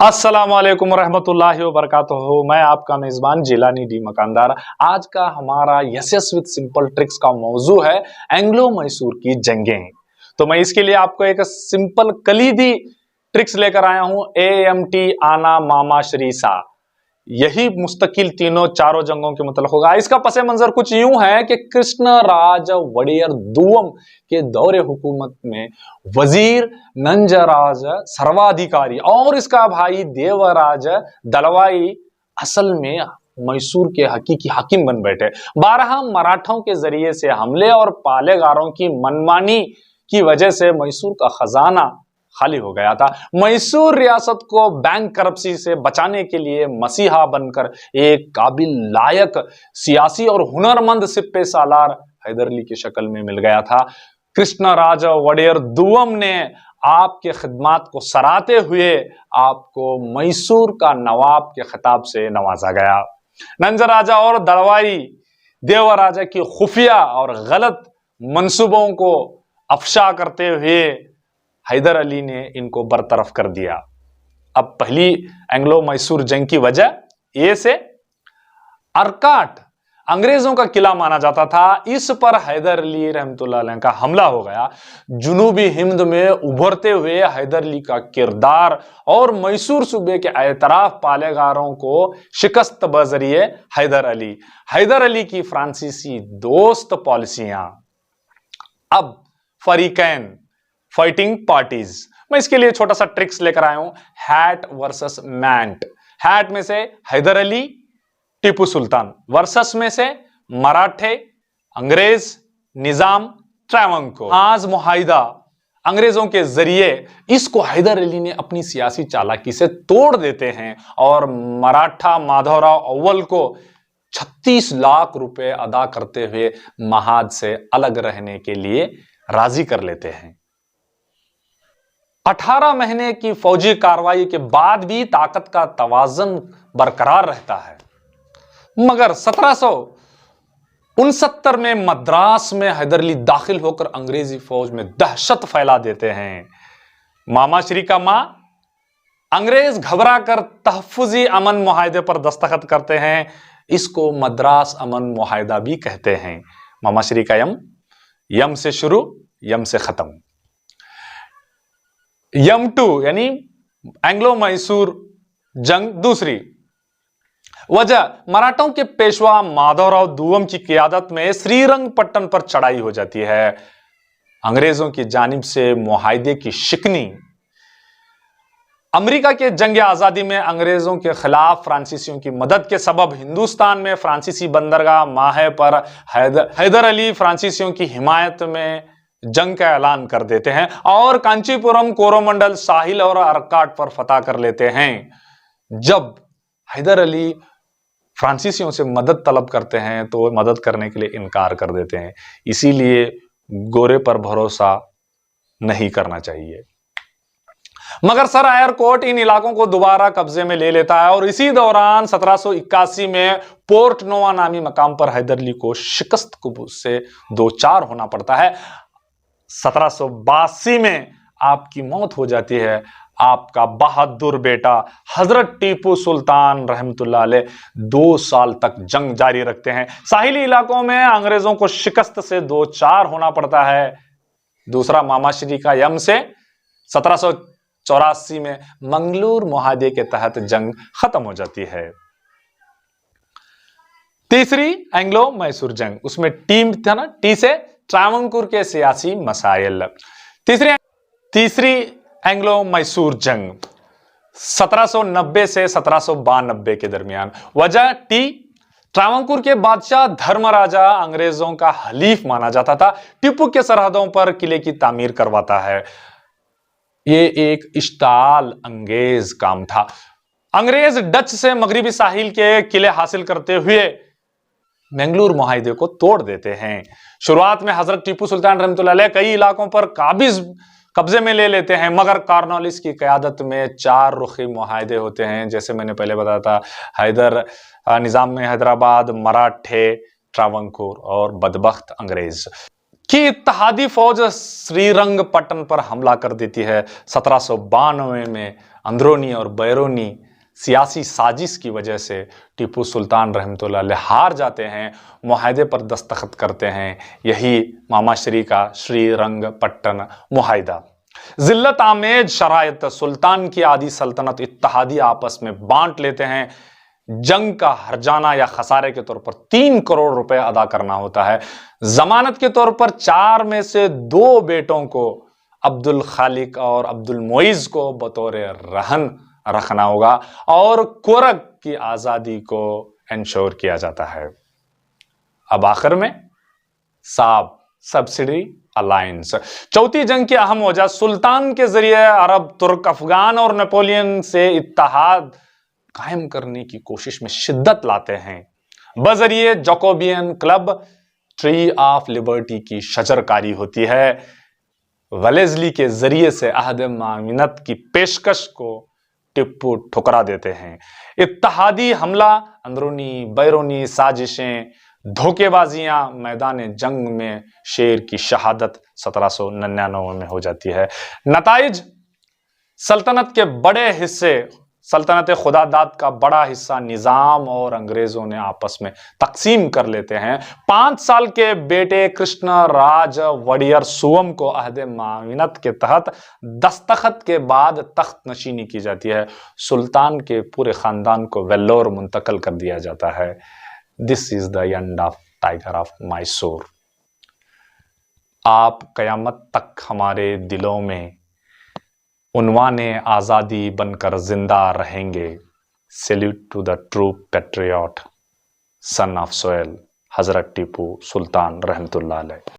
अस्सलाम वालेकुम रहमतुल्लाहि व बरकातुहू। मैं आपका मेजबान जिलानी डी मकानदार। आज का हमारा यस विद सिंपल ट्रिक्स का मौजू है एंग्लो मैसूर की जंगें। तो मैं इसके लिए आपको एक सिंपल कलीदी ट्रिक्स लेकर आया हूं। AMT आना मामा श्रीसा, यही मुस्तकिल तीनों चारों जंगों के मतलब होगा। इसका पसे मंजर कुछ यूं है कि कृष्णराज वड़ियर दुवम के दौरे हुकूमत में वजीर नंजराज सर्वाधिकारी और इसका भाई देवराज दलवाई असल में मैसूर के हकीकी हाकिम बन बैठे। 12 मराठों के जरिए से हमले और पालेगारों की मनमानी की वजह से मैसूर का खजाना खाली हो गया था। मैसूर रियासत को बैंक करप्सी से बचाने के लिए मसीहा बनकर एक काबिल लायक सियासी और हुनरमंद सिप्पे सालार हैदर अली की शक्ल में मिल गया था। कृष्णराज वड़ियर दुवम ने आपके खिदमात को सराहते हुए आपको मैसूर का नवाब के खिताब से नवाजा गया। नंजराजा और दलवाई देवराजा की खुफिया और गलत मंसूबों को अफशा करते हुए हैदर अली ने इनको बरतरफ कर दिया। अब पहली एंग्लो मैसूर जंग की वजह ए से अरकाट अंग्रेजों का किला माना जाता था। इस पर हैदर अली रहमतुल्लाह अलैह का हमला हो गया। जुनूबी हिंद में उभरते हुए हैदर अली का किरदार और मैसूर सूबे के एतराफ पालेगारों को शिकस्त बजरिए हैदर अली की फ्रांसीसी दोस्त पॉलिसियां। अब फरीकैन फाइटिंग पार्टीज, मैं इसके लिए छोटा सा ट्रिक्स लेकर आया हूं। हैट वर्सेस मैंट। हैट में से हैदर अली टीपू सुल्तान वर्सेस में से मराठे अंग्रेज निजाम ट्रैवंकोर। आज मुहाइदा अंग्रेजों के जरिए इसको हैदर अली ने अपनी सियासी चालाकी से तोड़ देते हैं और मराठा माधवराव अव्वल को 36 लाख रुपए अदा करते हुए महाद से अलग रहने के लिए राजी कर लेते हैं। 18 महीने की फौजी कार्रवाई के बाद भी ताकत का तवाजन बरकरार रहता है, मगर 1769 में मद्रास में हैदर अली दाखिल होकर अंग्रेजी फौज में दहशत फैला देते हैं। मामा श्री का मां अंग्रेज घबरा कर तहफुजी अमन मुआहदे पर दस्तखत करते हैं। इसको मद्रास अमन मुआहदा भी कहते हैं। मामा श्री का यम से शुरू यम से खत्म। यम 2 यानी एंग्लो मैसूर जंग दूसरी वजह मराठों के पेशवा माधवराव दुवम की क़ियादत में श्रीरंगपट्टन पर चढ़ाई हो जाती है। अंग्रेजों की जानिब से मुआहदे की शिकनी। अमेरिका के जंग आजादी में अंग्रेजों के खिलाफ फ्रांसीसियों की मदद के सबब हिंदुस्तान में फ्रांसीसी बंदरगाह माहे पर हैदर अली फ्रांसीसियों की हिमायत में जंग का ऐलान कर देते हैं और कांचीपुरम कोरोमंडल साहिल और अरकाट पर फतह कर लेते हैं। जब हैदर अली फ्रांसीसियों से मदद तलब करते हैं तो मदद करने के लिए इनकार कर देते हैं। इसीलिए गोरे पर भरोसा नहीं करना चाहिए। मगर सर एयरकोर्ट इन इलाकों को दोबारा कब्जे में ले लेता है और इसी दौरान 1781 में पोर्ट नोवा नामी मकाम पर हैदर अली को शिकस्त से दो चार होना पड़ता है। 1782 में आपकी मौत हो जाती है। आपका बहादुर बेटा हजरत टीपू सुल्तान रहमतुल्लाह अलैह 2 साल तक जंग जारी रखते हैं। साहिली इलाकों में अंग्रेजों को शिकस्त से दो चार होना पड़ता है। दूसरा मामा श्री का यम से 1784 में मंगलूर मुआहदे के तहत जंग खत्म हो जाती है। तीसरी एंग्लो मैसूर जंग, उसमें टीम था ना, टी से ट्रावंकोर के सियासी मसाइल। तीसरी एंग्लो मैसूर जंग 1790 से 1792 के दरमियान। वजह टी ट्रावंकोर के बादशाह धर्मराजा अंग्रेजों का हलीफ माना जाता था। टीपू के सरहदों पर किले की तामीर करवाता है। ये एक इश्ताल अंगेज काम था। अंग्रेज डच से मगरिबी साहिल के किले हासिल करते हुए मंगलूर मुआहदे को तोड़ देते हैं। शुरुआत में हजरत टीपू सुल्तान रहमतुल्लाह अलैह कई इलाकों पर कब्जे में ले लेते हैं, मगर कॉर्नवालिस की क़यादत में 4 रुखी मुआहदे होते हैं। जैसे मैंने पहले बताया था, निजाम में हैदराबाद, मराठे, ट्रावंकोर और बदबख्त अंग्रेज। कि इत्तेहादी फौज श्रीरंगपट्टन पर हमला कर देती है। 1792 में अंदरूनी और बैरूनी सियासी साजिश की वजह से टीपू सुल्तान रहमतुल्लाह अलैह हार जाते हैं, मुआहदे पर दस्तखत करते हैं। यही मामाश्री का श्रीरंगपट्टन मुआहदा। जिल्लत आमेज शरायत सुल्तान की आधी सल्तनत इत्तेहादी आपस में बांट लेते हैं। जंग का हर्जाना या खसारे के तौर पर 3 करोड़ रुपए अदा करना होता है। जमानत के तौर पर 4 में से 2 बेटों को, अब्दुल खालिक और अब्दुल मोइज को बतौर रहन रखना होगा और कोरग की आजादी को इंश्योर किया जाता है। अब आखिर में साब सब्सिडी अलायंस। चौथी जंग की अहम वजह सुल्तान के जरिए अरब, तुर्क, अफगान और नेपोलियन से इत्तेहाद कायम करने की कोशिश में शिद्दत लाते हैं। बजरिए Jacobin club tree of liberty की शजरकारी होती है। वेलेस्ली के जरिए से अहद मामिनत की पेशकश को टिप्पू ठुकरा देते हैं। इत्तेहादी हमला, अंदरूनी बैरूनी साजिशें, धोखेबाजियां, मैदान जंग में शेर की शहादत 1799 में हो जाती है। नताइज सल्तनत के बड़े हिस्से, सल्तनत खुदादाद का बड़ा हिस्सा निजाम और अंग्रेजों ने आपस में तकसीम कर लेते हैं। 5 साल के बेटे कृष्ण राज वडियर सुवम को अहद माविनत के तहत दस्तखत के बाद तख्त नशीनी की जाती है। सुल्तान के पूरे खानदान को वेल्लोर मुंतकल कर दिया जाता है। This is the end of tiger of Mysore. आप कयामत तक हमारे दिलों में उन्वाने आज़ादी बनकर जिंदा रहेंगे। Salute to the true patriot, son of soil, हजरत टीपू सुल्तान रहमतुल्लाह अलैह।